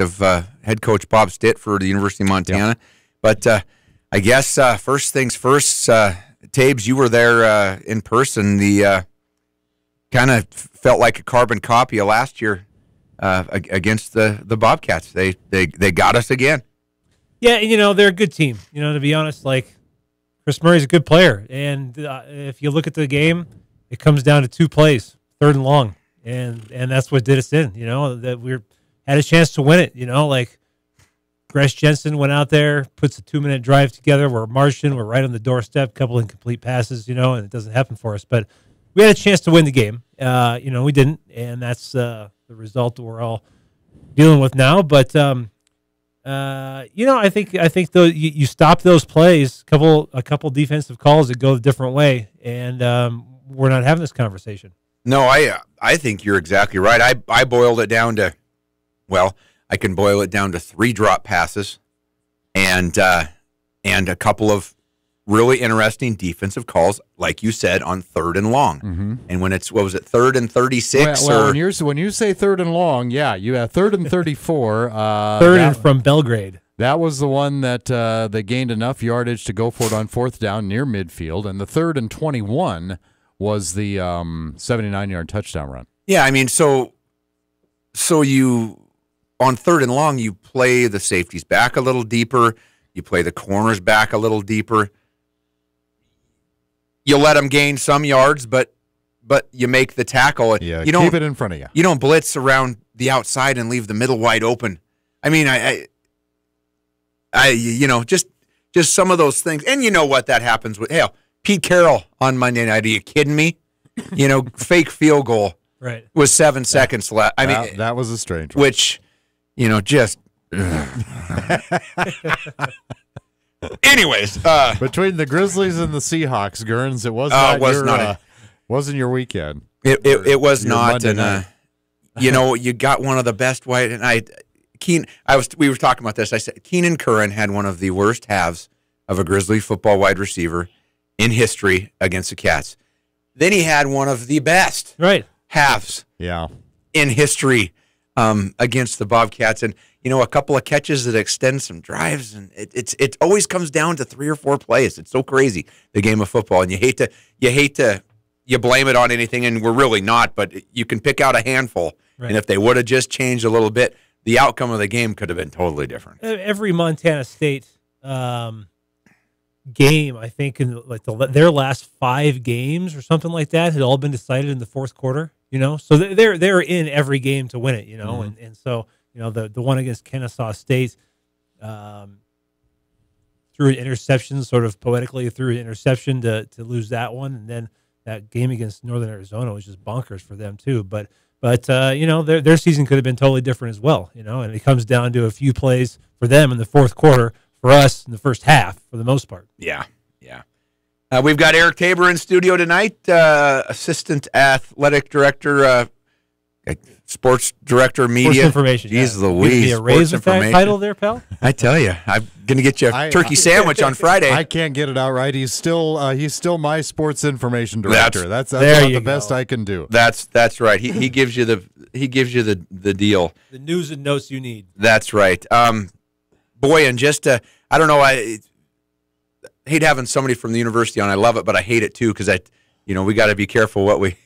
of head coach Bob Stitt for the University of Montana. Yep. But I guess first things first, Tabes, you were there in person. The kind of felt like a carbon copy of last year against the Bobcats. They got us again. Yeah, they're a good team. To be honest, like Chris Murray's a good player, and if you look at the game, it comes down to 2 plays, 3rd and long, and that's what did us in. That we had a chance to win it. Like Gresh Jensen went out there, puts a 2-minute drive together. We're marching, we're right on the doorstep. Couple incomplete passes, and it doesn't happen for us. But we had a chance to win the game. We didn't, and that's the result that we're all dealing with now. But I think though you stop those plays, a couple defensive calls that go a different way, and we're not having this conversation. No, I think you're exactly right. I boiled it down to, I can boil it down to 3 drop passes, and a couple of really interesting defensive calls, like you said, on 3rd and long. Mm-hmm. And when it's 3rd and 36? When you say 3rd and long, yeah, you have 3rd and 34. 3rd and from Belgrade. That was the one that they gained enough yardage to go for it on 4th down near midfield, and the 3rd and 21 was the 79-yard touchdown run. Yeah, I mean, so you on 3rd and long, you play the safeties back a little deeper, you play the corners back a little deeper. You let them gain some yards, but you make the tackle. Yeah, you don't keep it in front of you. You don't blitz around the outside and leave the middle wide open. I mean, just some of those things. And you know what that happens with Pete Carroll on Monday night. Are you kidding me? Fake field goal. Right. With 7 seconds left. I mean, that was a strange one. Which, just. Anyways, between the Grizzlies and the Seahawks, Gurns, it wasn't your weekend. It was not, Monday and night. you got one of the best white. And we were talking about this. I said Keenan Curran had one of the worst halves of a Grizzly football wide receiver in history against the Cats. Then he had one of the best halves in history against the Bobcats, and a couple of catches that extend some drives, and it always comes down to 3 or 4 plays. It's so crazy, the game of football, and you blame it on anything, and we're really not, but you can pick out a handful, and if they would have just changed a little bit, the outcome of the game could have been totally different. Every Montana State game, I think, in their last 5 games or something like that, had all been decided in the 4th quarter. So they're in every game to win it. Mm-hmm. and so the one against Kennesaw State, threw an interception, sort of poetically threw an interception to lose that one, and then that game against Northern Arizona was just bonkers for them too. But their season could have been totally different as well. And it comes down to a few plays for them in the 4th quarter. For us, in the first half, for the most part. Yeah. We've got Eric Tabor in studio tonight, Assistant Athletic Director, Sports Director, Media. Sports Information. Jeez Louise. Give me a raise with that title there, pal? I tell you, I'm going to get you a turkey sandwich on Friday. I can't get it out right. He's still my Sports Information Director. That's about the best I can do. That's right. He gives you the deal. The news and notes you need. That's right. Boy, and just I don't know. I hate having somebody from the university on. I love it, but I hate it too because we got to be careful what we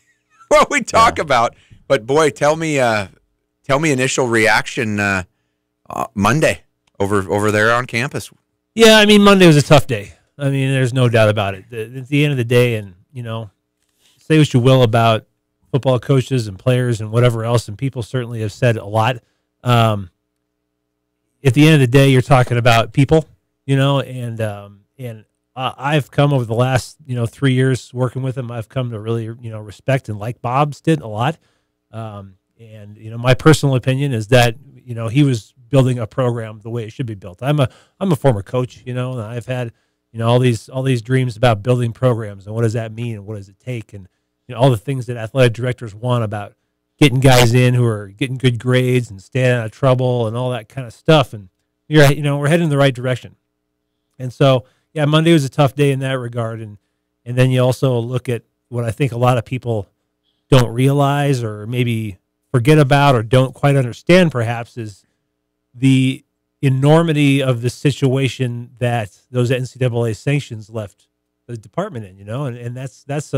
talk about. But boy, tell me initial reaction Monday over there on campus. Yeah, I mean Monday was a tough day. I mean, there's no doubt about it. At the end of the day, and say what you will about football coaches and players and whatever else, and people certainly have said a lot. At the end of the day, you're talking about people, and I've come over the last 3 years working with him. I've come to really respect and like Bob's did a lot. And my personal opinion is that he was building a program the way it should be built. I'm a former coach, and I've had all these dreams about building programs and what does that mean and what does it take and all the things that athletic directors want about getting guys in who are getting good grades and staying out of trouble and all that kind of stuff. And we're heading in the right direction. And so, yeah, Monday was a tough day in that regard. And then you also look at what I think a lot of people don't realize or maybe forget about or don't quite understand perhaps is the enormity of the situation that those NCAA sanctions left the department in, and that's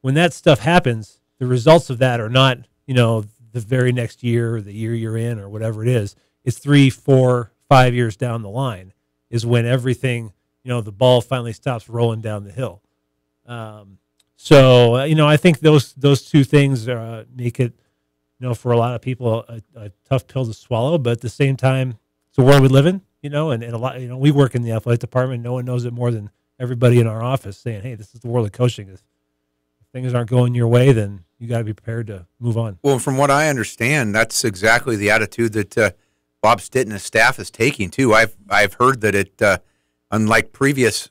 when that stuff happens, the results of that are not, the very next year or the year you're in or whatever it is. It's 3, 4, 5 years down the line is when everything, the ball finally stops rolling down the hill. So I think those two things make it, for a lot of people a tough pill to swallow. But at the same time, it's the world we live in, and a lot, we work in the athletic department. No one knows it more than everybody in our office, saying, "Hey, this is the world of coaching. If things aren't going your way, then you got to be prepared to move on." Well, from what I understand, that's exactly the attitude that Bob Stitt and his staff is taking too. I've heard that it, unlike previous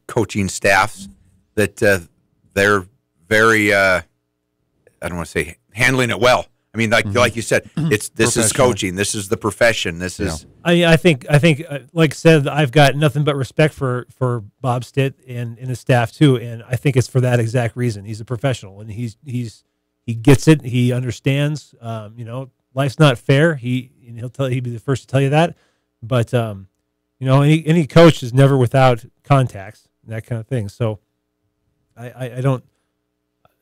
coaching staffs, that they're very I don't want to say handling it well. I mean, like you said, this is coaching. This is the profession. This is. I think, like I said, I've got nothing but respect for Bob Stitt and his staff too, and I think it's for that exact reason. He's a professional, and he gets it. He understands. Life's not fair. He'll be the first to tell you that. But any coach is never without contacts and that kind of thing. So I don't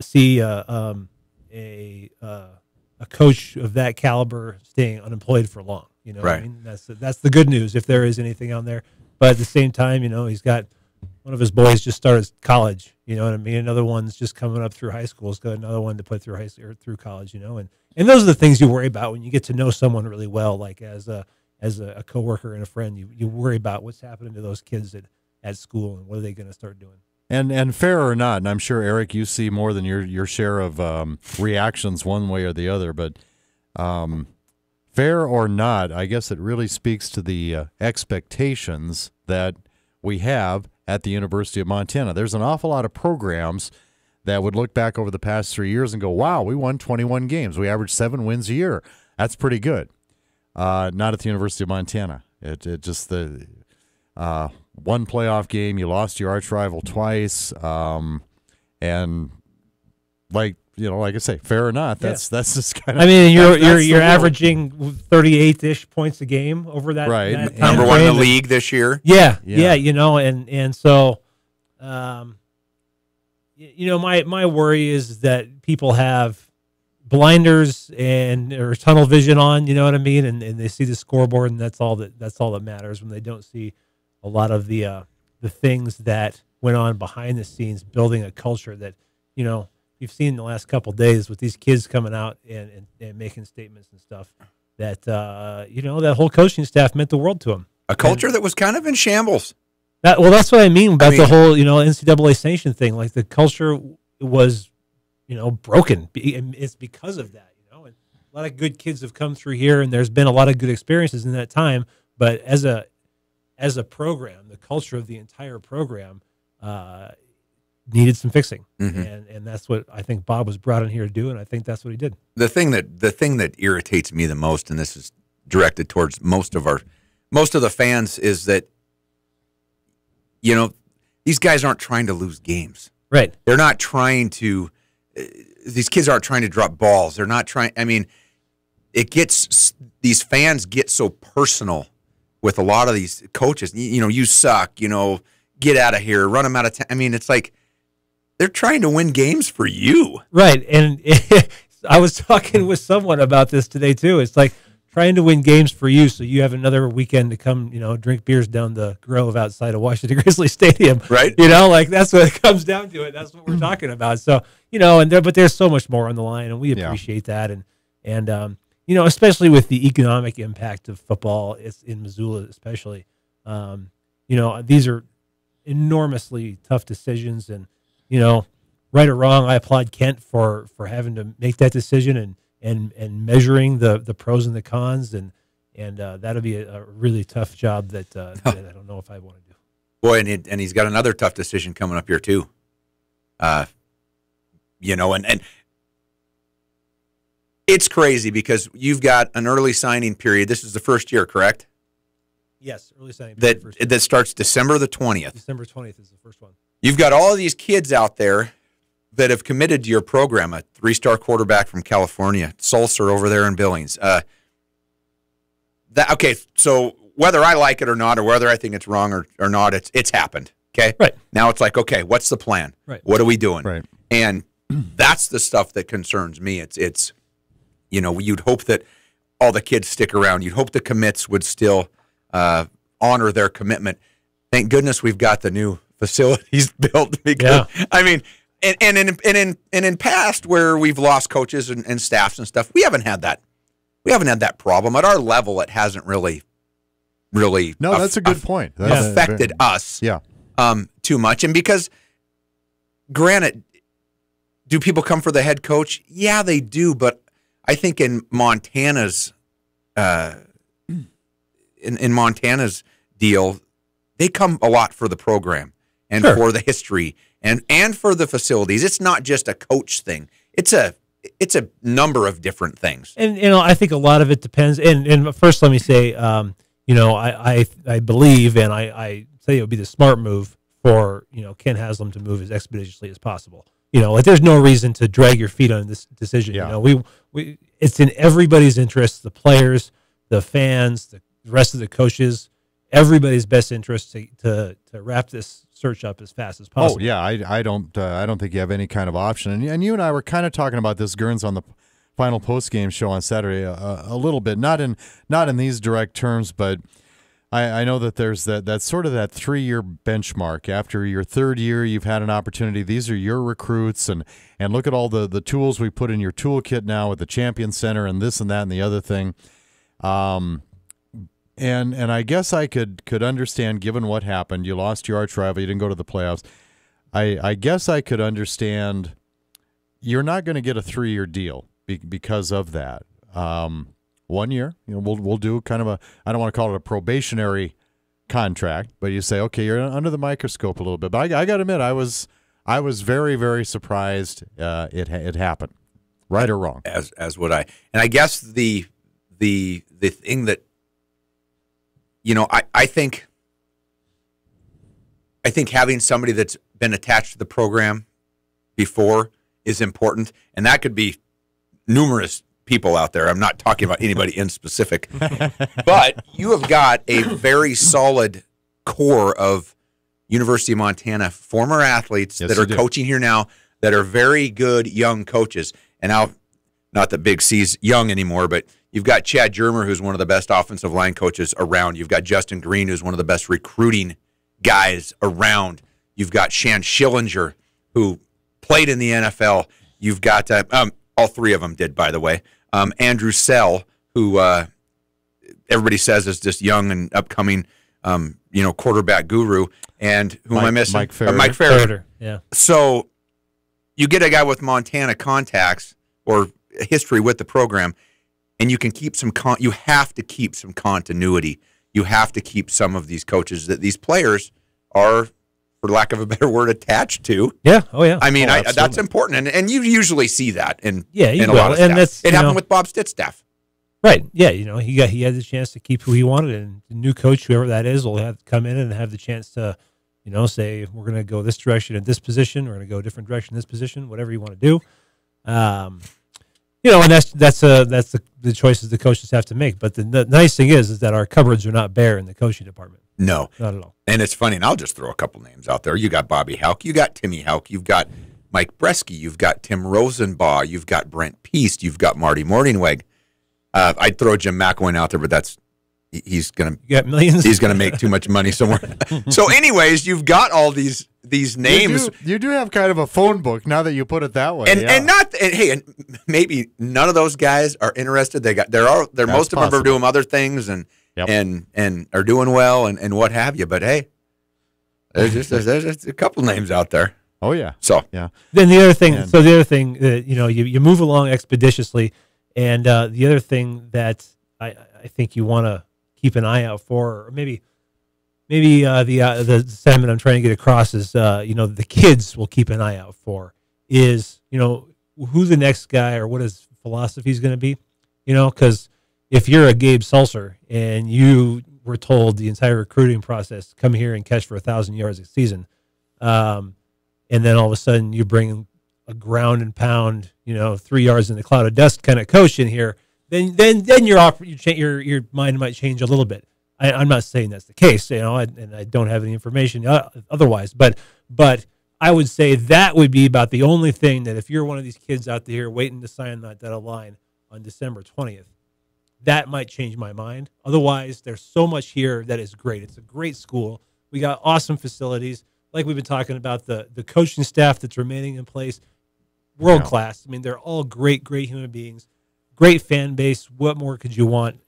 see a coach of that caliber staying unemployed for long. Right. What I mean? That's the good news if there is anything on there. But at the same time, he's got one of his boys just started college. You know what I mean? Another one's just coming up through high school. He's got another one to put through high school or through college. And those are the things you worry about when you get to know someone really well, like as a coworker and a friend. You worry about what's happening to those kids at school and what are they going to start doing. And fair or not, and I'm sure, Eric, you see more than your share of reactions one way or the other, but fair or not, I guess it really speaks to the expectations that we have at the University of Montana. There's an awful lot of programs that would look back over the past 3 years and go, wow, we won 21 games. We averaged 7 wins a year. That's pretty good. Not at the University of Montana. It just the one playoff game, you lost your arch rival twice, and like I say, fair or not, that's just kind of. I mean, you're averaging 38-ish points a game over that. Right, that number one in the league this year. Yeah. And so, my worry is that people have blinders or tunnel vision on. You know what I mean? And they see the scoreboard, and that's all that matters when they don't see a lot of the things that went on behind the scenes, building a culture that you've seen in the last couple of days with these kids coming out and making statements and stuff that that whole coaching staff meant the world to them. A culture that was kind of in shambles. That's what I mean about the whole NCAA sanction thing. Like the culture was broken. It's because of that. And a lot of good kids have come through here, and there's been a lot of good experiences in that time. But as a program, the culture of the entire program needed some fixing, and that's what I think Bob was brought in here to do, and I think that's what he did. The thing that irritates me the most, and this is directed towards most of the fans, is that these guys aren't trying to lose games. Right? They're not trying to. These kids aren't trying to drop balls. They're not trying. I mean, these fans get so personal with a lot of these coaches. You suck. Get out of here. Run them out of town. I mean, it's like they're trying to win games for you. Right. And I was talking with someone about this today too. It's like trying to win games for you so you have another weekend to come, drink beers down the Grove outside of Washington Grizzly Stadium. Right. Like that's what it comes down to. That's what we're talking about. So, but there's so much more on the line, and we appreciate that. And especially with the economic impact of football, it's in Missoula especially. These are enormously tough decisions, and right or wrong, I applaud Kent for having to make that decision and measuring the pros and the cons, and that'll be a really tough job that I don't know if I want to do. Boy, and he's got another tough decision coming up here too. And it's crazy because you've got an early signing period. This is the first year, correct? Yes, early signing period. That starts December the 20th. December 20th is the first one. You've got all of these kids out there that have committed to your program, a 3-star quarterback from California, Sulcer over there in Billings. Okay, so whether I like it or not, or whether I think it's wrong or not, it's happened. Okay, Right. Now it's like, okay, what's the plan? Right. What are we doing? Right. And that's the stuff that concerns me. It's you'd hope that all the kids stick around. You'd hope the commits would still honor their commitment. Thank goodness we've got the new facilities built, because I mean, and in past where we've lost coaches and staffs and stuff, we haven't had that. We haven't had that problem at our level. It hasn't really. No, that's a good point. That's affected us. Yeah. Too much, and because, granted, do people come for the head coach? Yeah, they do, but I think in Montana's in Montana's deal, they come a lot for the program and for the history and for the facilities. It's not just a coach thing. It's a number of different things. And I think a lot of it depends. And first, let me say, I believe, and I say it would be the smart move for Ken Haslam to move as expeditiously as possible. Like there's no reason to drag your feet on this decision. Yeah. We it's in everybody's interest, the players, the fans, the rest of the coaches, everybody's best interest to wrap this search up as fast as possible. Oh yeah, I don't think you have any kind of option. And you and I were kind of talking about this, Gerns, on the final post game show on Saturday a little bit, not in these direct terms, but I know that there's that sort of that 3-year benchmark. After your third year, you've had an opportunity. These are your recruits, and look at all the tools we put in your toolkit now with the Champion Center and this and that and the other thing. And I guess I could understand, given what happened. You lost your arch rival. You didn't go to the playoffs. I guess I could understand you're not going to get a 3-year deal because of that. 1 year, we'll do kind of I don't want to call it a probationary contract, but you say, okay, you're under the microscope a little bit. But I got to admit, I was very, very surprised it happened, right or wrong. As would I. And I guess the thing that I think having somebody that's been attached to the program before is important, and that could be numerous people out there. I'm not talking about anybody in specific, but you have got a very solid core of University of Montana former athletes that are coaching here now that are very good young coaches. And now, not that Big C's young anymore, but you've got Chad Germer, who's one of the best offensive line coaches around. You've got Justin Green, who's one of the best recruiting guys around. You've got Shan Schillinger, who played in the NFL. You've got all three of them did, by the way. Andrew Sell, who everybody says is just young and upcoming, quarterback guru. And who am I missing? Mike Farrader. Mike Farrader. Yeah. So you get a guy with Montana contacts or history with the program, and you can keep you have to keep some continuity. You have to keep some of these coaches that these players are, for lack of a better word, attached to. Yeah. Oh, yeah. I mean, that's important, and you usually see that in a lot of staff. It happened with Bob Stitt's staff. Right. Yeah. He had the chance to keep who he wanted, and the new coach, whoever that is, will have to come in and have the chance to, say we're going to go this direction at this position, we're going to go a different direction in this position, whatever you want to do. And that's the choices the coaches have to make. But the nice thing is that our cupboards are not bare in the coaching department. No, not at all. And it's funny, and I'll just throw a couple names out there. You got Bobby Houck, you got Timmy Houck, you've got Mike Bresky, you've got Tim Rosenbaugh, you've got Brent Peast, you've got Marty Morningweg. I'd throw Jim McElwain out there, but he's gonna get millions. He's gonna make too much money somewhere. So, anyways, you've got all these names. You do have kind of a phone book now that you put it that way. And maybe none of those guys are interested. They're most of them are doing other things and are doing well and what have you. But hey, there's just a couple names out there. Oh yeah. So yeah. Then the other thing. So the other thing that you move along expeditiously, and the other thing that I think you want to keep an eye out for, or maybe the sentiment I'm trying to get across is the kids will keep an eye out for is who the next guy or what his philosophy is going to be, because if you're a Gabe Sulser and you were told the entire recruiting process, come here and catch for 1,000 yards a season, and then all of a sudden you bring a ground and pound, 3 yards in the cloud of dust kind of coach in here, then your mind might change a little bit. I'm not saying that's the case, and I don't have any information otherwise, but I would say that would be about the only thing that if you're one of these kids out there waiting to sign that dotted line on December 20th, that might change my mind. Otherwise, there's so much here that is great. It's a great school. We got awesome facilities. Like we've been talking about, the coaching staff that's remaining in place, world class. I mean, they're all great human beings, great fan base. What more could you want?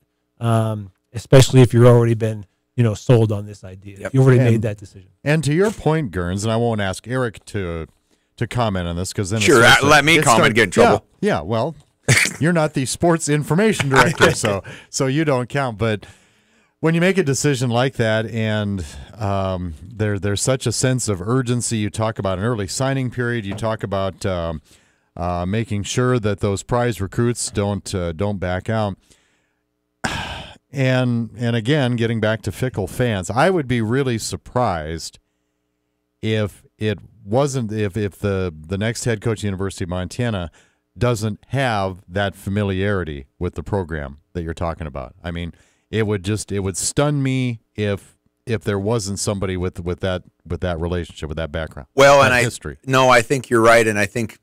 Especially if you've already been, sold on this idea. Yep. You already made that decision. And to your point, Gerns, and I won't ask Eric to comment on this because then sure, let me comment, get in trouble. Yeah, well, you're not the sports information director, so you don't count. But when you make a decision like that, and there's such a sense of urgency, you talk about an early signing period, you talk about making sure that those prize recruits don't back out. And again, getting back to fickle fans, I would be really surprised if it wasn't if the next head coach of the University of Montana doesn't have that familiarity with the program that you're talking about. I mean, it would stun me if there wasn't somebody with that relationship, with that background. Well, that and history. I think you're right, and I think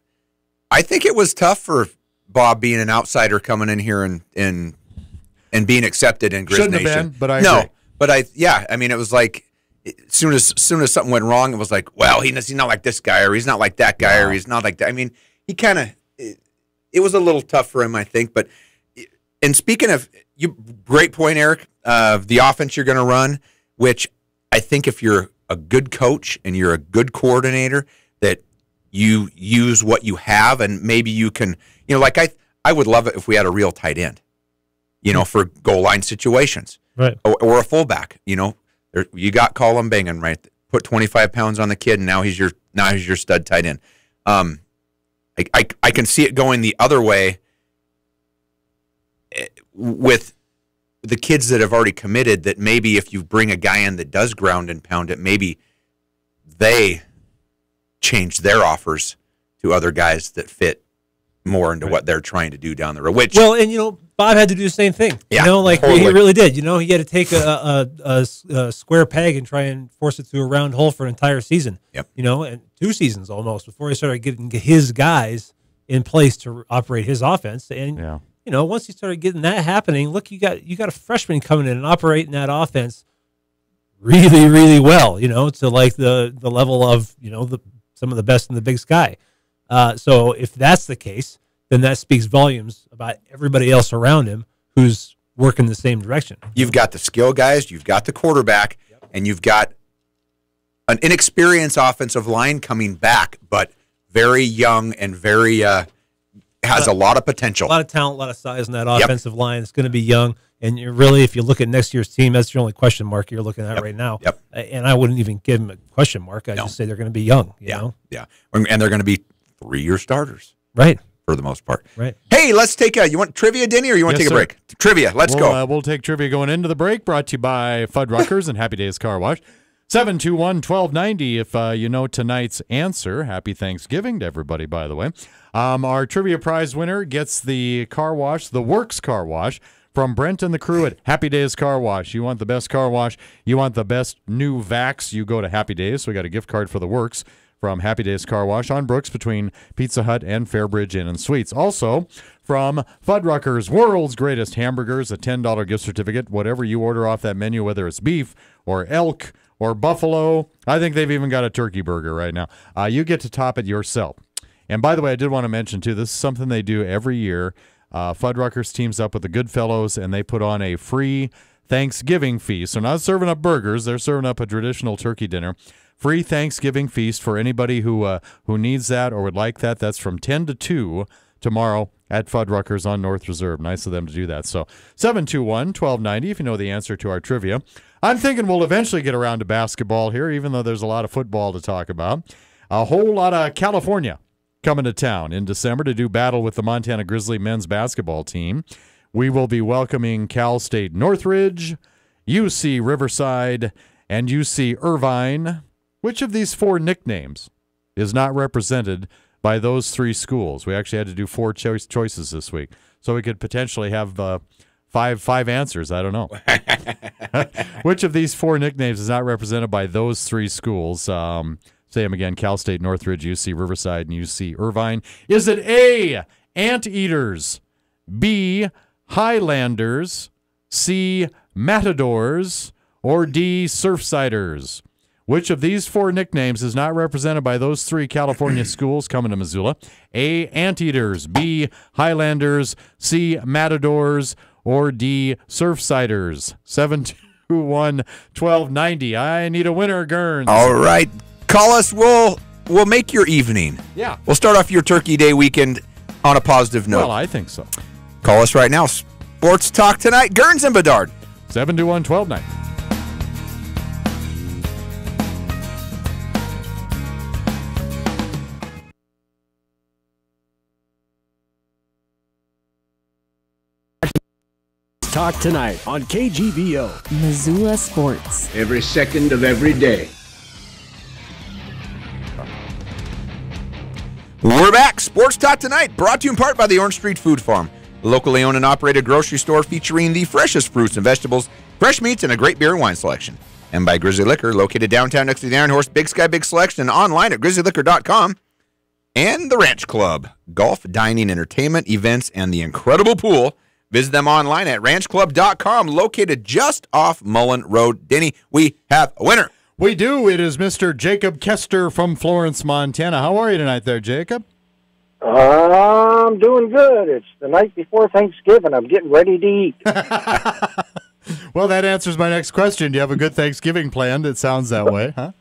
it was tough for Bob being an outsider coming in here and being accepted in Grizz Shouldn't Nation. have been, but I mean, it was like as soon as something went wrong, it was like, well, he's not like this guy, or he's not like that guy, or he's not like that. I mean, he kind of it was a little tough for him, I think. But and speaking of great point, Eric, the offense you're going to run, which I think if you're a good coach and you're a good coordinator, that you use what you have, and maybe you can, like I would love it if we had a real tight end. For goal line situations, right? Or a fullback. You got Colin Bingen, right? Put 25 pounds on the kid, and now he's your stud tight end. I can see it going the other way with the kids that have already committed. That maybe if you bring a guy in that does ground and pound it, maybe they change their offers to other guys that fit more into what they're trying to do down the road. And Bob had to do the same thing. Yeah, totally. He really did. He had to take a square peg and try and force it through a round hole for an entire season. Yep. And 2 seasons almost before he started getting his guys in place to operate his offense. And once he started getting that happening, look, you got a freshman coming in and operating that offense really, really well. To like the level of some of the best in the Big Sky. So if that's the case, then that speaks volumes about everybody else around him who's working the same direction. You've got the skill guys, you've got the quarterback, and you've got an inexperienced offensive line coming back, but very young and very has a lot of potential. A lot of talent, a lot of size in that offensive line. It's going to be young. And really, if you look at next year's team, that's your only question mark you're looking at right now. Yep. And I wouldn't even give them a question mark. I'd just say they're going to be young. You know? Yeah. And they're going to be 3-year starters. Right. For the most part. Right. Hey, let's take you want trivia, Denny, or you want to take a break? Trivia, let's go. We'll take trivia going into the break, brought to you by Fuddruckers and Happy Days Car Wash. 721-1290 if you know tonight's answer. Happy Thanksgiving to everybody, by the way. Our trivia prize winner gets the car wash, the Works Car Wash, from Brent and the crew at Happy Days Car Wash. You want the best car wash, you want the best new vacs, you go to Happy Days. So we got a gift card for the Works from Happy Days Car Wash on Brooks between Pizza Hut and Fairbridge Inn and Suites. Also from Fuddruckers, world's greatest hamburgers, a $10 gift certificate. Whatever you order off that menu, whether it's beef or elk or buffalo, I think they've even got a turkey burger right now. You get to top it yourself. And by the way, I did want to mention, too, this is something they do every year. Fuddruckers teams up with the Goodfellows, and they put on a free Thanksgiving feast. So not serving up burgers, they're serving up a traditional turkey dinner. Free Thanksgiving feast for anybody who needs that or would like that. That's from 10 to 2 tomorrow at Fuddruckers on North Reserve. Nice of them to do that. So 721-1290 if you know the answer to our trivia. I'm thinking we'll eventually get around to basketball here, even though there's a lot of football to talk about. A whole lot of California coming to town in December to do battle with the Montana Grizzly men's basketball team. We will be welcoming Cal State Northridge, UC Riverside, and UC Irvine. Which of these 4 nicknames is not represented by those 3 schools? We actually had to do 4 choices this week. So we could potentially have five answers. I don't know. Which of these 4 nicknames is not represented by those 3 schools? Say them again: Cal State, Northridge, UC Riverside, and UC Irvine. Is it A, Anteaters, B, Highlanders, C, Matadors, or D, Surfsiders? Which of these 4 nicknames is not represented by those 3 California schools coming to Missoula? A, Anteaters, B, Highlanders, C, Matadors, or D, Surfsiders? 721-1290. I need a winner, Gurns. All right. Call us. We'll make your evening. Yeah. We'll start off your Turkey Day weekend on a positive note. Well, I think so. Call us right now. Sports Talk tonight. Gurns and Bedard. 721-1290. Talk tonight on KGVO. Missoula Sports. Every second of every day. We're back. Sports Talk tonight, brought to you in part by the Orange Street Food Farm, a locally owned and operated grocery store featuring the freshest fruits and vegetables, fresh meats, and a great beer and wine selection. And by Grizzly Liquor, located downtown next to the Iron Horse, Big Sky Big Selection, and online at grizzlyliquor.com. And the Ranch Club, golf, dining, entertainment, events, and the incredible pool. Visit them online at ranchclub.com, located just off Mullen Road. Denny, we have a winner. We do. It is Mr. Jacob Kester from Florence, Montana. How are you tonight there, Jacob? I'm doing good. It's the night before Thanksgiving. I'm getting ready to eat. Well, that answers my next question. Do you have a good Thanksgiving planned? It sounds that way, huh?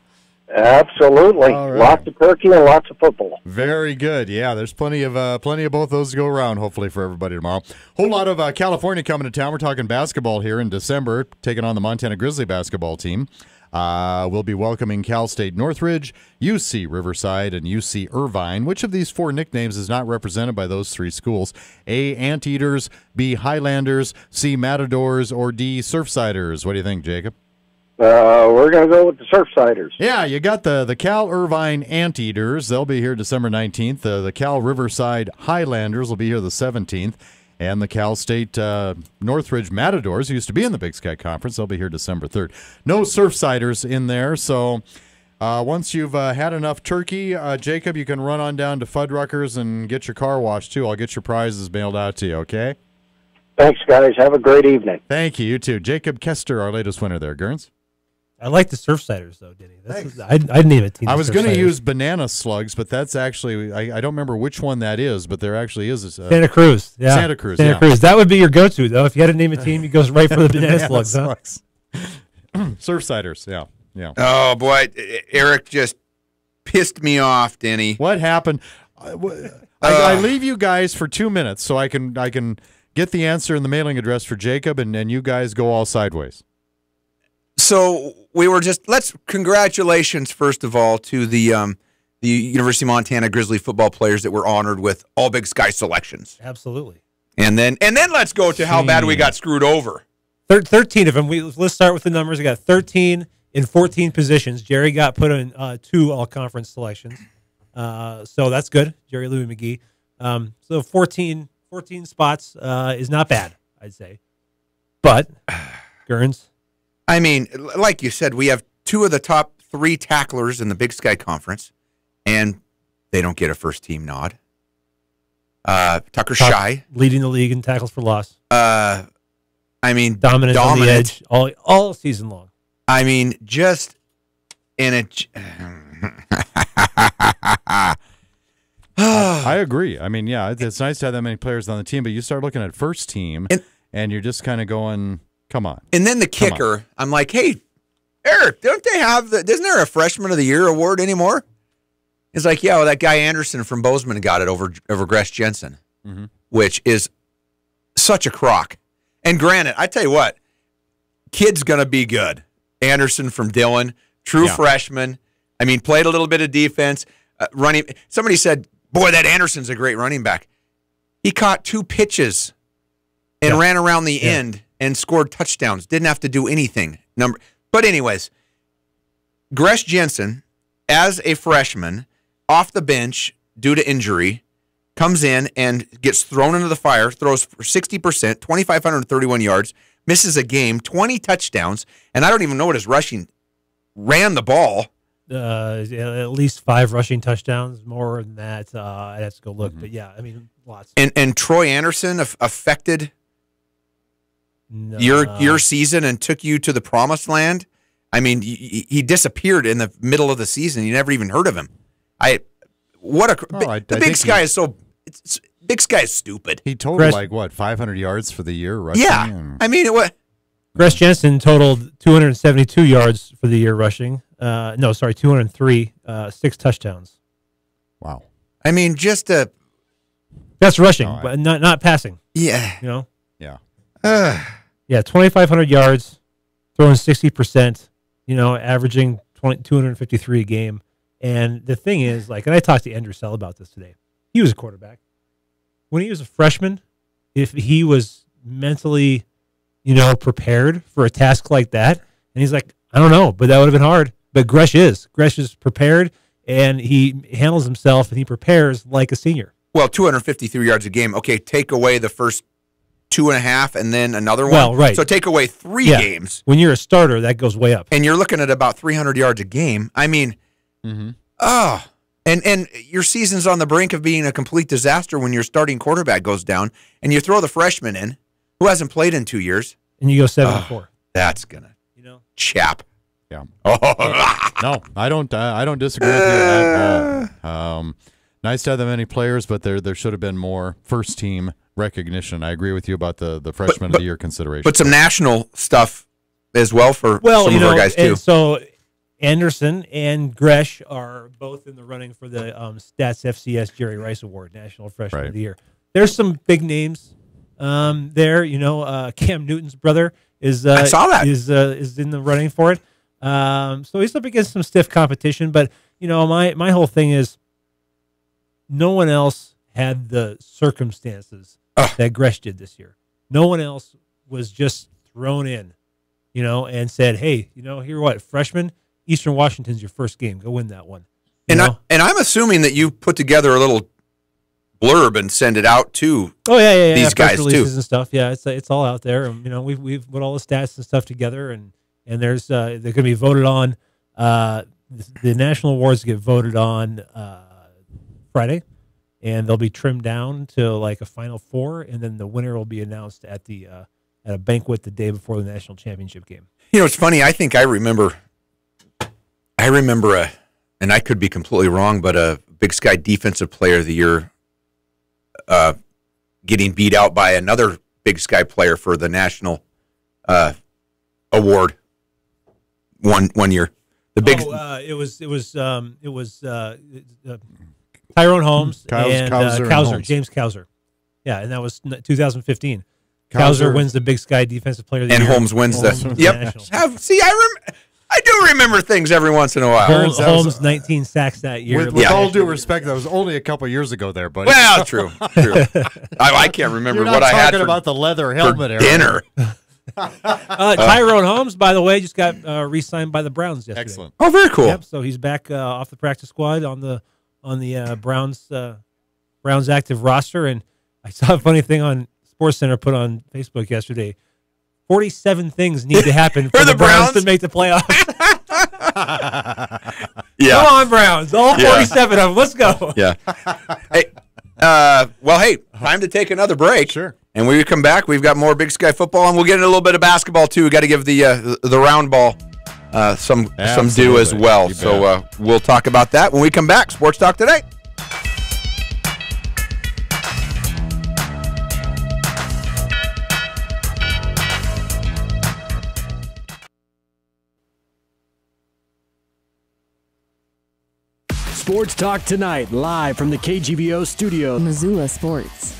Absolutely. All right. Lots of turkey and lots of football. Very good. Yeah, there's plenty of both those to go around, hopefully, for everybody tomorrow. Whole lot of California coming to town. We're talking basketball here in December, taking on the Montana Grizzly basketball team. We'll be welcoming Cal State Northridge, UC Riverside, and UC Irvine. Which of these 4 nicknames is not represented by those 3 schools? A, Anteaters, B, Highlanders, C, Matadors, or D, Surfsiders? What do you think, Jacob? We're going to go with the Surfsiders. Yeah, you got the Cal Irvine Anteaters. They'll be here December 19th. The Cal Riverside Highlanders will be here the 17th. And the Cal State Northridge Matadors, who used to be in the Big Sky Conference, they'll be here December 3rd. No Surfsiders in there, so once you've had enough turkey, Jacob, you can run on down to Fuddruckers and get your car washed, too. I'll get your prizes mailed out to you, okay? Thanks, guys. Have a great evening. Thank you, you too. Jacob Kester, our latest winner there, Gurns. I like the Surfsiders, though, Denny. I'd name it. I was going to use banana slugs, but that's actually, I don't remember which one that is, but there actually is. Santa Cruz. Yeah. Santa Cruz. Santa Cruz. That would be your go-to, though. If you had to name a team, it goes right for the banana slugs, huh? Surfsiders, yeah. Oh, boy. Eric just pissed me off, Denny. What happened? I leave you guys for 2 minutes so I can get the answer and the mailing address for Jacob, and you guys go all sideways. So we were congratulations, first of all, to the University of Montana Grizzly football players that were honored with all Big Sky selections. Absolutely. And then let's go to how bad we got screwed over. 13 of them. Let's start with the numbers. We got 13 in 14 positions. Jerry got put in 2 all-conference selections. So that's good. Jerry Louis McGee. So 14 spots is not bad, I'd say. But, Gurns. I mean, like you said, we have 2 of the top 3 tacklers in the Big Sky Conference, and they don't get a first-team nod. Tucker Shy. Leading the league in tackles for loss. Dominant on the edge all season long. I mean, just in it. I agree. I mean, yeah, it's nice to have that many players on the team, but you start looking at first team, and you're just kind of going, come on. And then the kicker, I'm like, hey, Eric, don't they have isn't there a Freshman of the Year award anymore? It's like, yeah, well, that guy Anderson from Bozeman got it over Gress Jensen, which is such a crock. And granted, I tell you what, kid's going to be good. Anderson from Dillon, true freshman. I mean, played a little bit of defense. Running. Somebody said, boy, that Anderson's a great running back. He caught 2 pitches and ran around the end and scored touchdowns. Didn't have to do anything. But anyways, Gress Jensen, as a freshman, off the bench due to injury, comes in and gets thrown into the fire, throws for 60%, 2,531 yards, misses a game, 20 touchdowns, and I don't even know what his rushing ran the ball. At least 5 rushing touchdowns. More than that, I'd have to go look. But yeah, I mean, lots. And Troy Anderson affected your season and took you to the promised land. I mean, he disappeared in the middle of the season. You never even heard of him. The Big Sky is so. Big Sky is stupid. He totaled 500 yards for the year rushing? Yeah, I mean, what? Gresh Jensen totaled 272 yards for the year rushing. 203, 6 touchdowns. Wow. I mean, that's rushing, but not passing. Yeah. You know? Yeah. Yeah, 2,500 yards, throwing 60%, averaging 253 a game. And the thing is, and I talked to Andrew Sell about this today. He was a quarterback. When he was a freshman, if he was mentally, prepared for a task like that, and he's like, I don't know, but that would have been hard. But Gresh is prepared, and he handles himself, and he prepares like a senior. Well, 253 yards a game. Okay, take away the first 2.5 and then another one. Well, right. So take away 3 games. When you're a starter, that goes way up. And you're looking at about 300 yards a game. I mean, and your season's on the brink of being a complete disaster when your starting quarterback goes down, and you throw the freshman in who hasn't played in 2 years. And you go 7-4. That's going to chap. Yeah. No, I don't disagree with you at all. Nice to have that many players, but there should have been more first team recognition. I agree with you about the freshman of the year consideration. But some national stuff as well for some of our guys too. So Anderson and Gresh are both in the running for the Stats FCS Jerry Rice Award, National Freshman of the Year. There's some big names there. Cam Newton's brother is I saw that. is in the running for it. So he's up against some stiff competition, but my whole thing is no one else had the circumstances that Gresh did this year. No one else was just thrown in, and said, "Hey, here what, freshman, Eastern Washington's your first game. Go win that one." And I'm assuming that you put together a little blurb and send it out to these guys too and stuff. Yeah, it's all out there. We've put all the stats and stuff together, and there's they're going to be voted on. The national awards get voted on Friday, and they'll be trimmed down to like a final 4, and then the winner will be announced at a banquet the day before the national championship game. It's funny. I think I remember and I could be completely wrong, but a Big Sky Defensive Player of the Year getting beat out by another Big Sky player for the national award one year. It was Tyrone Holmes and James Cowser. Yeah, and that was 2015. Cowser wins the Big Sky Defensive Player of the Year. And Holmes wins the yep. See, I do remember things every once in a while. Holmes 19 sacks that year. With all due respect, that was only a couple years ago there, buddy. Well, true. I can't remember what I had talking about the leather helmet for dinner. Tyrone Holmes, by the way, just got re-signed by the Browns yesterday. Excellent. Oh, very cool. Yep, so he's back off the practice squad on the Browns active roster. And I saw a funny thing on SportsCenter put on Facebook yesterday. 47 things need to happen for the Browns to make the playoffs. Yeah. Come on, Browns. All 47 of them. Let's go. Yeah. Hey, time to take another break. Sure. And when we come back, we've got more Big Sky football, and we'll get into a little bit of basketball, too. We've got to give the round ball some due as well. So we'll talk about that when we come back. Sports Talk Today. Sports Talk Tonight, live from the KGVO studio. Missoula Sports.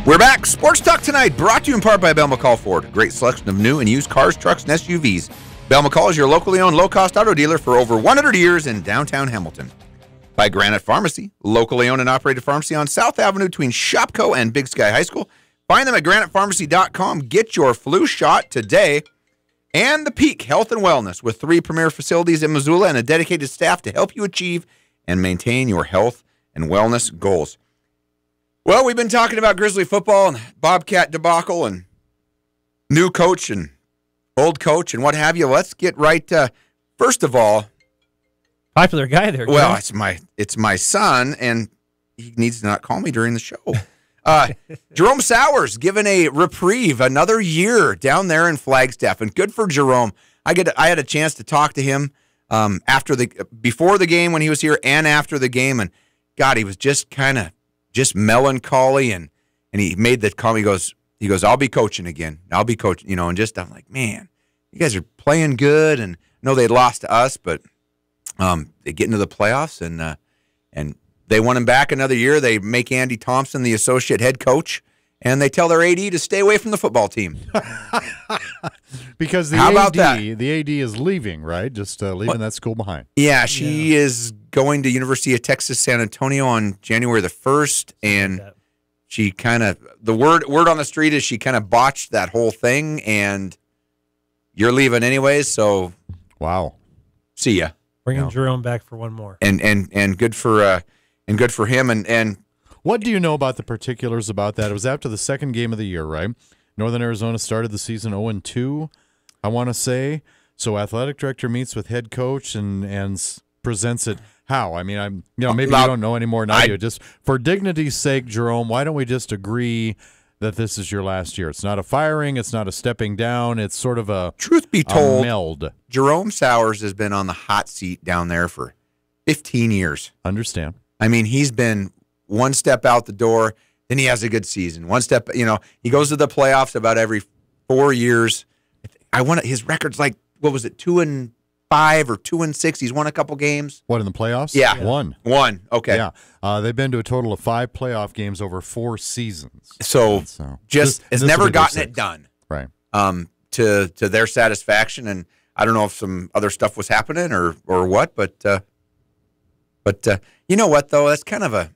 We're back. Sports Talk Tonight, brought to you in part by Bell McCall Ford. A great selection of new and used cars, trucks, and SUVs. Bell McCall is your locally owned low-cost auto dealer for over 100 years in downtown Hamilton. By Granite Pharmacy, locally owned and operated pharmacy on South Avenue between Shopko and Big Sky High School. Find them at granitepharmacy.com. Get your flu shot today. and The Peak Health and Wellness, with 3 premier facilities in Missoula and a dedicated staff to help you achieve and maintain your health and wellness goals. Well, we've been talking about Grizzly football and Bobcat debacle and new coach and old coach and what have you. Let's get right first of all, Popular guy there. well, Greg. it's my son, and he needs to not call me during the show. Jerome Sowers given a reprieve, another year down there in Flagstaff, and good for Jerome. I had a chance to talk to him before the game when he was here and after the game, and God, he was just kind of melancholy, and he made the comment. He goes, I'll be coaching again. I'll be coaching, and just I'm like, man, you guys are playing good, and I know they lost to us, but they get into the playoffs, and they want him back another year. They make Andy Thompson the associate head coach, and they tell their AD to stay away from the football team. Because the How AD, about that? the AD is leaving, right? Just leaving that school behind. Yeah, she is going to University of Texas San Antonio on January the 1st, and she kind of the word on the street is she kind of botched that whole thing, and you're leaving anyways. So, wow, see ya. Bringing Jerome back for one more, and good for him. And what do you know about the particulars about that? It was after the second game of the year, right? Northern Arizona started the season 0-2, I want to say. So athletic director meets with head coach and presents it. How? I mean, maybe you don't know anymore now. You just for dignity's sake, Jerome, why don't we just agree that this is your last year? It's not a firing. It's not a stepping down. It's sort of a truth be told, meld. Jerome Sowers has been on the hot seat down there for 15 years. Understand? I mean, he's been one step out the door, then he has a good season. One step, he goes to the playoffs about every 4 years. His record's like, what was it, 2-5 or 2-6? He's won a couple games. What, in the playoffs? Yeah. One. Okay. Yeah. They've been to a total of 5 playoff games over 4 seasons. So just has never gotten it done. Right. To their satisfaction. And I don't know if some other stuff was happening or what, but you know what, though? That's kind of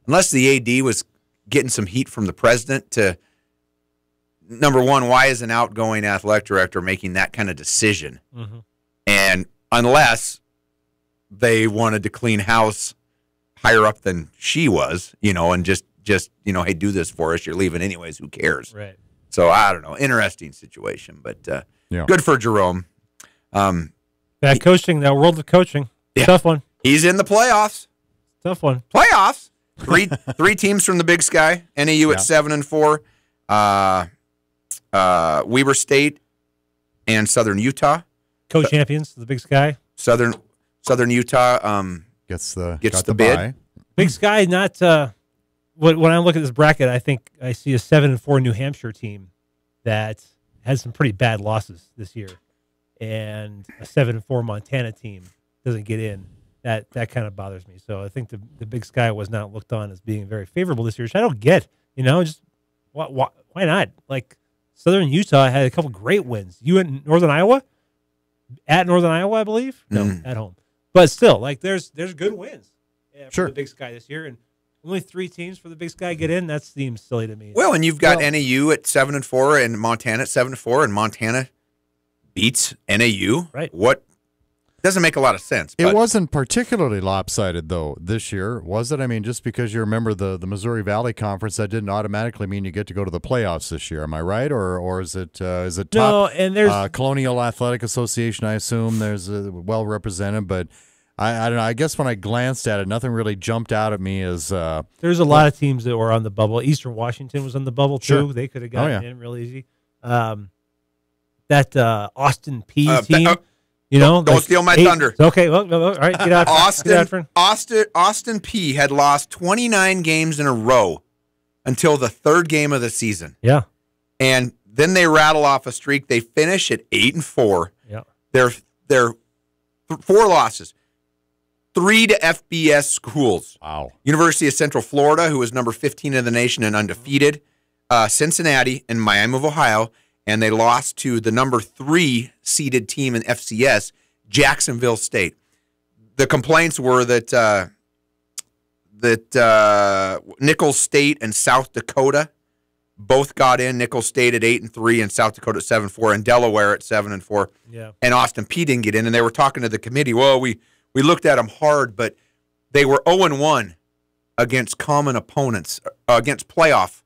unless the AD was getting some heat from the president to, number one, why is an outgoing athletic director making that kind of decision? Mm-hmm. And unless they wanted to clean house higher up than she was, and just hey, do this for us. You're leaving anyways. Who cares? Right. So I don't know. Interesting situation, but good for Jerome. That coaching, that world of coaching, tough one. He's in the playoffs. Tough one. Playoffs. Three teams from the Big Sky. NAU at 7-4. Weber State and Southern Utah. Co-champions, the Big Sky. Southern Utah gets the bid. bye. Big Sky, not when I look at this bracket, I think I see a 7-4 New Hampshire team that has some pretty bad losses this year, and a 7-4 Montana team doesn't get in. That kind of bothers me. So I think the Big Sky was not looked on as being very favorable this year, which I don't get. Just why not? Like Southern Utah had a couple great wins. You in Northern Iowa? At Northern Iowa, I believe. No, at home. But still, like there's good wins for the Big Sky this year, and only 3 teams for the Big Sky get in. That seems silly to me. Well, and you've got NAU at 7-4 and Montana at 7-4, and Montana beats NAU. Right. What doesn't make a lot of sense. It wasn't particularly lopsided, though, this year, was it? I mean, just because you're a member of the Missouri Valley Conference, that didn't automatically mean you get to go to the playoffs this year. Am I right? Or is it top? No, and there's Colonial Athletic Association, I assume. There's well represented, but I don't know. I guess when I glanced at it, nothing really jumped out at me as there's a lot of teams that were on the bubble. Eastern Washington was on the bubble, too. Sure. They could have gotten in real easy. That Austin P team. Don't steal my thunder. Okay, well, all right, get out. Austin P had lost 29 games in a row until the 3rd game of the season. Yeah, and then they rattle off a streak. They finish at 8-4. Yeah, they're 4 losses, 3 to FBS schools. Wow. University of Central Florida, who is number 15 in the nation and undefeated, Cincinnati and Miami of Ohio. And they lost to the number 3 seeded team in FCS, Jacksonville State. The complaints were that Nicholls State and South Dakota both got in. Nicholls State at 8-3, and South Dakota at 7-4, and Delaware at 7-4. Yeah. And Austin Peay didn't get in. And they were talking to the committee. Well, we looked at them hard, but they were 0-1 against common opponents, against playoff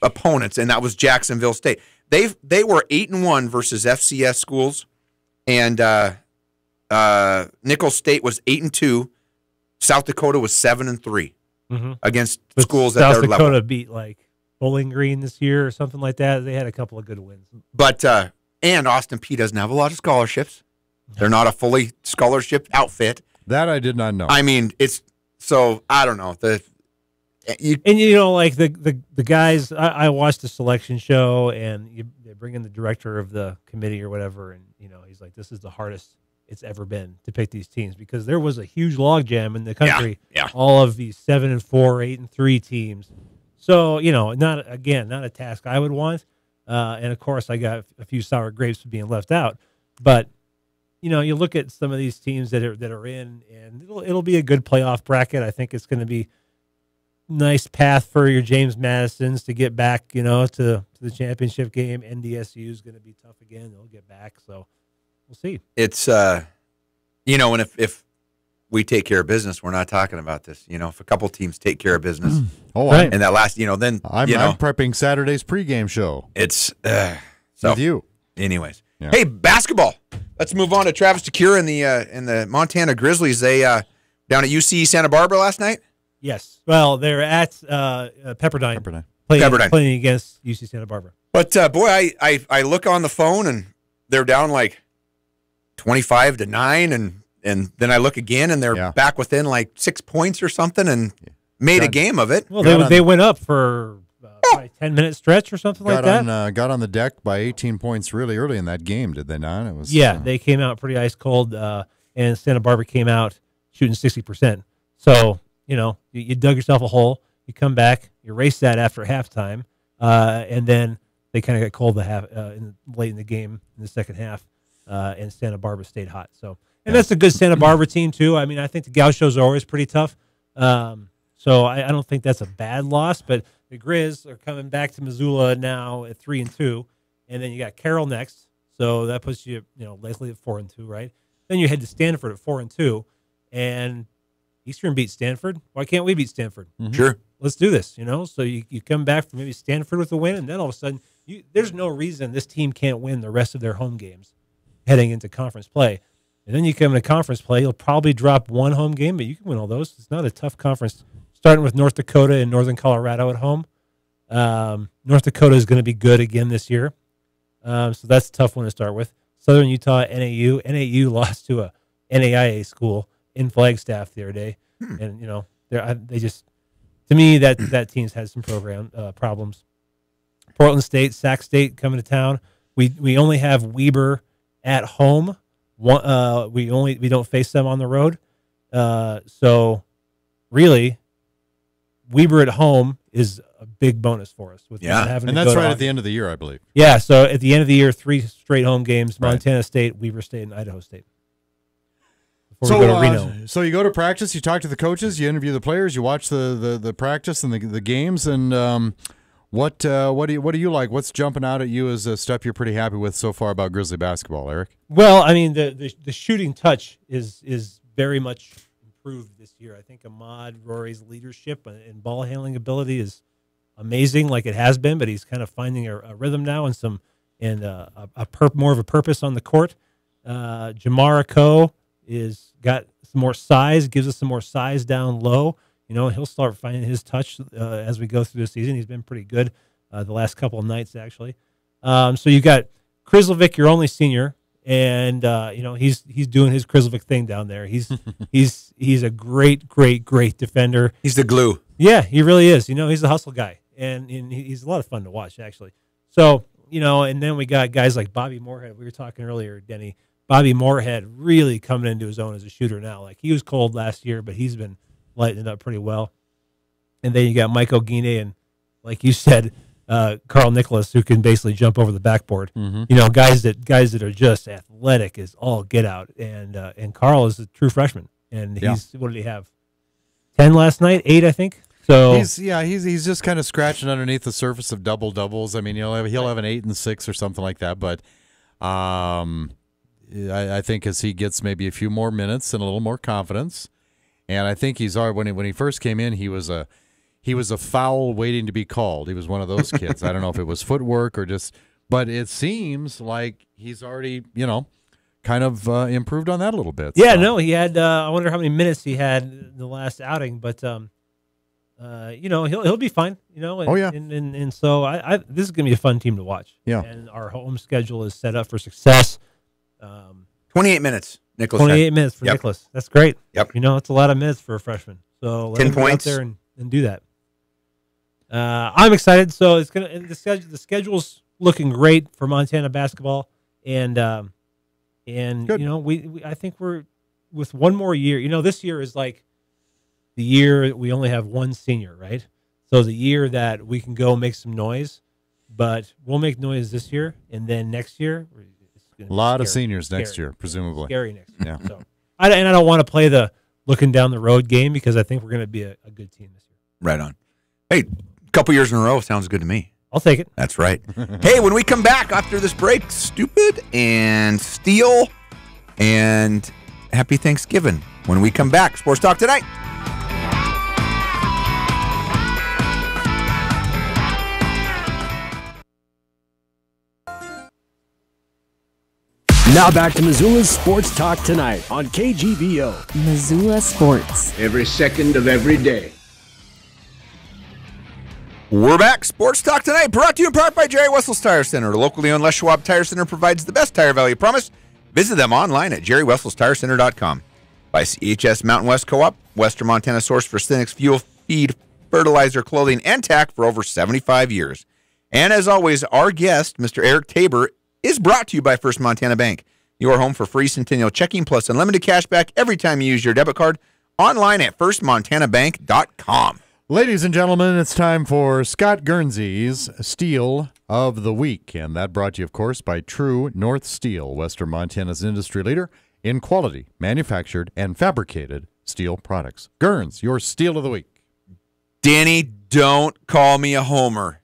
opponents, and that was Jacksonville State. They were 8-1 versus FCS schools, and Nicholls State was 8-2. South Dakota was 7-3 against schools at their level. South Dakota beat like Bowling Green this year or something like that. They had a couple of good wins. But and Austin Peay doesn't have a lot of scholarships. They're not a fully scholarship outfit. That I did not know. I mean, it's so I don't know like the guys. I watched the selection show, and they bring in the director of the committee or whatever, and he's like, "This is the hardest it's ever been to pick these teams because there was a huge logjam in the country. Yeah. All of these 7-4, 8-3 teams. So not a task I would want. And of course, I got a few sour grapes for being left out. But you look at some of these teams that are in, and it'll be a good playoff bracket. I think it's going to be nice path for your James Madisons to get back, to the championship game. NDSU is going to be tough again. They'll get back, so we'll see. It's and if we take care of business, we're not talking about this. If a couple teams take care of business, right. And that last, then I'm prepping Saturday's pregame show. It's so with you, anyways. Yeah. Hey, basketball. Let's move on to Travis DeCure in the Montana Grizzlies. They down at UC Santa Barbara last night. Yes. Well, they're at Pepperdine. Pepperdine. Playing against UC Santa Barbara. But, boy, I look on the phone, and they're down like 25-9, and then I look again, and they're back within like 6 points or something and made a game of it. Well, they went up for probably 10-minute stretch or something like that. Got on the deck by 18 points really early in that game, did they not? It was they came out pretty ice cold, and Santa Barbara came out shooting 60%. So, you dug yourself a hole, you come back, you erase that after halftime, and then they kind of got cold late in the game in the second half, and Santa Barbara stayed hot. So, and that's a good Santa Barbara team too. I mean, I think the Gauchos are always pretty tough. So I don't think that's a bad loss, but the Grizz are coming back to Missoula now at 3-2, and then you got Carroll next, so that puts you, likely at 4-2, right? Then you head to Stanford at 4-2, and Eastern beat Stanford. Why can't we beat Stanford? Mm-hmm. Sure, let's do this. So you come back from maybe Stanford with a win, and then all of a sudden, there's no reason this team can't win the rest of their home games heading into conference play. And then you come into conference play, you'll probably drop one home game, but you can win all those. It's not a tough conference. Starting with North Dakota and Northern Colorado at home. North Dakota is going to be good again this year. So that's a tough one to start with. Southern Utah, NAU. NAU lost to a NAIA school in Flagstaff the other day. And, they just, to me, that team's had some problems. Portland State, Sac State coming to town. We only have Weber at home. We don't face them on the road. So really, Weber at home is a big bonus for us. With having and that's right at the end of the year, I believe. Yeah, so at the end of the year, 3 straight home games: Montana State, Weber State, and Idaho State. Before we go to Reno. So you go to practice, you talk to the coaches, you interview the players, you watch the practice and the games, and what do you like? What's jumping out at you as a step you're pretty happy with so far about Grizzly basketball, Eric? Well, I mean, the shooting touch is very much improved this year. I think Ahmad Rory's leadership and ball handling ability is amazing, like it has been, but he's kind of finding a rhythm now and more of a purpose on the court. Jamara Coe is got some more size, gives us some more size down low. He'll start finding his touch as we go through the season. He's been pretty good the last couple of nights, actually. So you got Krizlovic, your only senior, and he's doing his Krizlovic thing down there. He's a great defender. He's the glue. Yeah, he really is. He's a hustle guy, and he's a lot of fun to watch, actually. So and then we got guys like Bobby Moorhead. We were talking earlier, Denny. Bobby Moorhead really coming into his own as a shooter now. Like, he was cold last year, but he's been lighting it up pretty well. And then you got Mike Ogine and, like you said, Carl Nicholas, who can basically jump over the backboard. Mm-hmm. Guys that are just athletic as all get out. And Carl is a true freshman. And what did he have? 10 last night? 8, I think. So he's just kind of scratching underneath the surface of double doubles. I mean, he'll have an 8 and 6 or something like that. But I think as he gets maybe a few more minutes and a little more confidence, and I think he's already when he first came in, he was a foul waiting to be called. He was one of those kids. I don't know if it was footwork or just, but it seems like he's already kind of improved on that a little bit. Yeah, so. no, he had. I wonder how many minutes he had in the last outing, but he'll be fine. And so this is gonna be a fun team to watch. Yeah, and our home schedule is set up for success. 28 minutes, Nicholas. 28 minutes for Nicholas. That's great. Yep. That's a lot of minutes for a freshman. So let 10 him get out points there and do that. I'm excited. So it's gonna. And the schedule's looking great for Montana basketball, and Good. I think we're with one more year. This year is like the year we only have one senior, right? So the year that we can go make some noise, but we'll make noise this year, and then next year it's gonna A lot be of scary. seniors next Scary. year, presumably. Scary next year. Yeah. So I don't want to play the looking down the road game because I think we're going to be a good team this year. Right on. Hey, a couple years in a row sounds good to me. I'll take it. That's right. Hey, when we come back after this break, Stupid and Steele and Happy Thanksgiving. When we come back, Sports Talk Tonight. Now back to Missoula's Sports Talk Tonight on KGVO. Missoula Sports. Every second of every day. We're back. Sports Talk Tonight, brought to you in part by Jerry Wessel's Tire Center. A locally owned Les Schwab Tire Center provides the best tire value promise. Visit them online at jerrywesselstirecenter.com. By CHS Mountain West Co-op, Western Montana source for Cynics fuel, feed, fertilizer, clothing, and tack for over 75 years. And as always, our guest, Mr. Eric Tabor, is brought to you by First Montana Bank. Your home for free Centennial checking plus unlimited cash back every time you use your debit card. Online at firstmontanabank.com. Ladies and gentlemen, it's time for Scott Guernsey's Steel of the Week. And that brought to you, of course, by True North Steel, Western Montana's industry leader in quality, manufactured, and fabricated steel products. Guerns, your Steel of the Week. Danny, don't call me a homer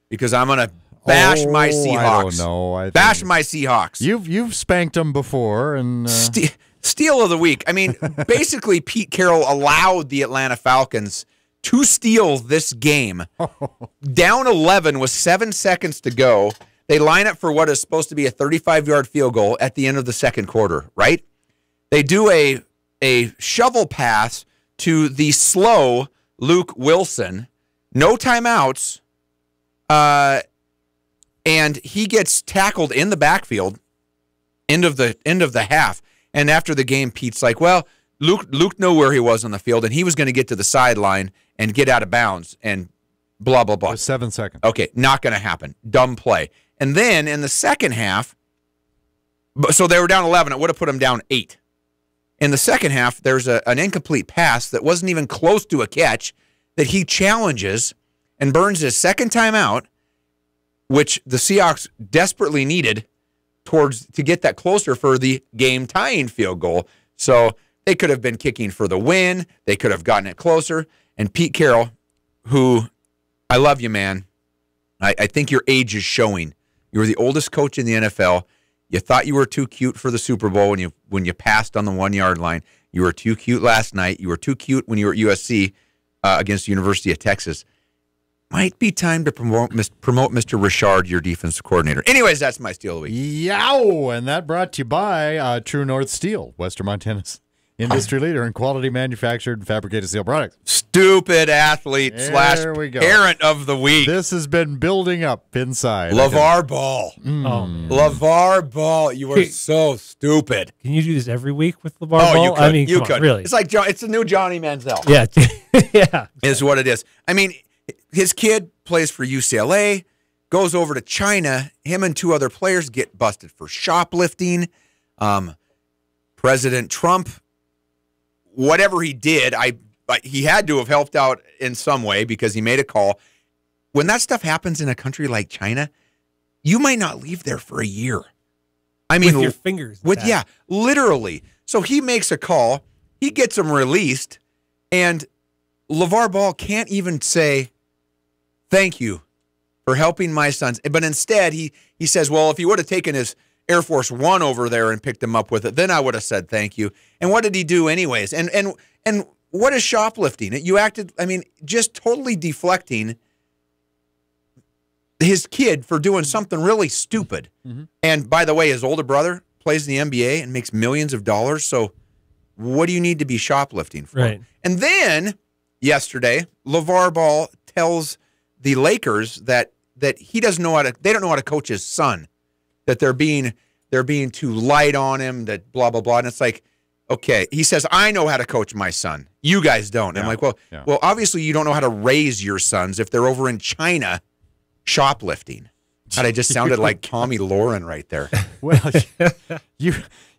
because I'm going to bash my Seahawks. I don't know. Bash my Seahawks. You've spanked them before. And Steal of the week. I mean, basically, Pete Carroll allowed the Atlanta Falcons to steal this game. Down 11 with 7 seconds to go. They line up for what is supposed to be a 35-yard field goal at the end of the second quarter, right? They do a shovel pass to the slow Luke Wilson. No timeouts. And he gets tackled in the backfield, end of the half. And after the game, Pete's like, well, Luke knew where he was on the field, and he was going to get to the sideline and get out of bounds and blah, blah, blah. 7 seconds. Okay, not going to happen. Dumb play. And then in the second half, so they were down 11. It would have put them down 8. In the second half, there's an incomplete pass that wasn't even close to a catch that he challenges and burns his second time out, which the Seahawks desperately needed to get that closer for the game-tying field goal. So they could have been kicking for the win. They could have gotten it closer. And Pete Carroll, who, I love you, man. I think your age is showing. You were the oldest coach in the NFL. You thought you were too cute for the Super Bowl when you passed on the 1-yard line. You were too cute last night. You were too cute when you were at USC against the University of Texas. Might be time to promote Mr. Richard, your defensive coordinator. Anyways, that's my Steal of the Week. Yow! And that brought to you by True North Steel, Western Montana's industry leader in quality manufactured and fabricated steel products. Stupid athlete There we go. Parent of the week. This has been building up inside. LeVar Ball. Oh, man. LeVar Ball. You are so stupid. Can you do this every week with LeVar Oh, Ball? you could. I mean, you come could. on, really? It's like it's the new Johnny Manziel. Yeah, yeah. Is what it is. I mean, his kid plays for UCLA, goes over to China. Him and 2 other players get busted for shoplifting. President Trump, whatever he did, he had to have helped out in some way because he made a call. When that stuff happens in a country like China, you might not leave there for a year. I mean, with your fingers. Literally. So he makes a call. He gets them released, and LeVar Ball can't even say thank you for helping my sons. But instead, he says, well, if he would have taken his Air Force One over there and picked him up with it, then I would have said thank you. And what did he do anyways? And what is shoplifting? You acted, just totally deflecting his kid for doing something really stupid. Mm-hmm. And by the way, his older brother plays in the NBA and makes millions of dollars. So what do you need to be shoplifting for? Right. And then yesterday, LeVar Ball tells the Lakers that he doesn't know they don't know how to coach his son, that they're being too light on him, that blah, blah, blah. And it's like, okay, he says, I know how to coach my son. You guys don't. Yeah. I'm like, well, obviously you don't know how to raise your sons if they're over in China shoplifting. God, I just sounded like Tommy Lauren right there. Well,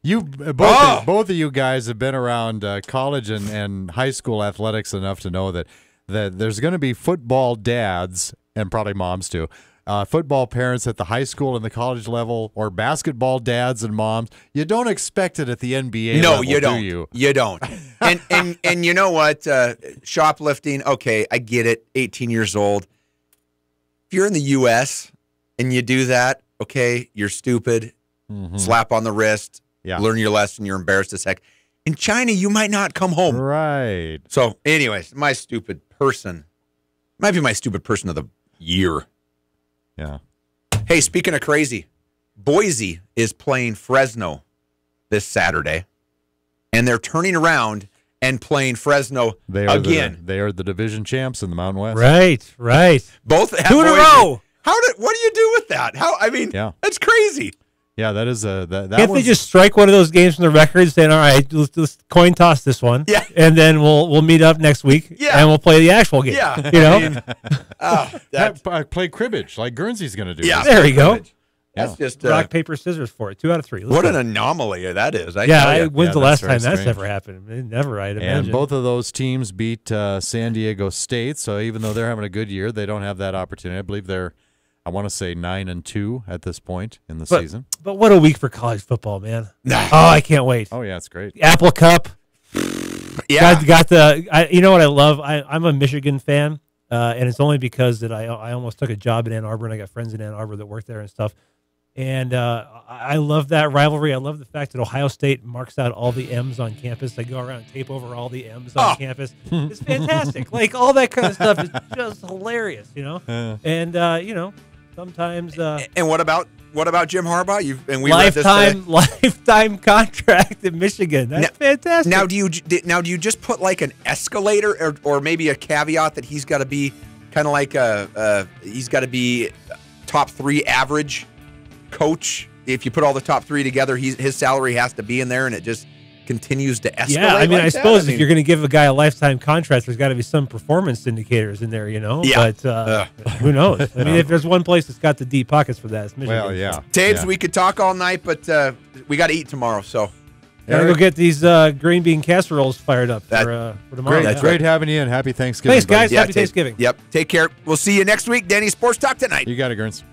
both of you guys have been around college and high school athletics enough to know that there's going to be football dads, and probably moms too, football parents at the high school and the college level, or basketball dads and moms. You don't expect it at the NBA level, you don't. Do you? You don't. And you know what? Shoplifting, okay, I get it, 18 years old. If you're in the U.S. and you do that, okay, you're stupid, slap on the wrist, learn your lesson, you're embarrassed as heck. In China, you might not come home. Right. So, anyways, my stupid person. Might be my stupid person of the year. Yeah. Hey, speaking of crazy, Boise is playing Fresno this Saturday, and they're turning around and playing Fresno again. They are the division champs in the Mountain West. Right. Both have 2 in a row. What do you do with that? That's crazy. Yeah, that is that. Can't they just strike one of those games from the record, saying, "All right, let's coin toss this one, and then we'll meet up next week, and we'll play the actual game." Yeah, play cribbage like Guernsey's going to do. Yeah, there you go. That's just rock paper scissors for it. 2 out of 3. What an anomaly that is! When's the last time that's ever happened? Never, I'd imagine. And both of those teams beat San Diego State, so even though they're having a good year, they don't have that opportunity. I believe they're, I want to say 9-2 at this point in the season. But what a week for college football, man! Oh, I can't wait. Oh yeah, it's great. Apple Cup. Yeah, got the. You know what I love? I'm a Michigan fan, and it's only because that I almost took a job in Ann Arbor, and I got friends in Ann Arbor that work there and stuff. And I love that rivalry. I love the fact that Ohio State marks out all the M's on campus. They go around and tape over all the M's on campus. It's fantastic. Like, all that kind of stuff is just hilarious, And sometimes. And what about Jim Harbaugh? Lifetime contract in Michigan. That's fantastic. Now, do you just put like an escalator or maybe a caveat that he's got to be kind of like he's got to be top 3 average coach? If you put all the top 3 together, his salary has to be in there, and it just continues to escalate. Yeah, I suppose if you're going to give a guy a lifetime contract, there's got to be some performance indicators in there, Yeah. But who knows? If there's one place that's got the deep pockets for that, it's Michigan. Well, yeah. Tabes, we could talk all night, but we got to eat tomorrow, so. Gotta go get these green bean casseroles fired up for tomorrow. Great, great having you, and happy Thanksgiving. Thanks, guys. Buddy. Happy Thanksgiving. Yep. Take care. We'll see you next week. Danny Sports Talk tonight. You got it, Gerns.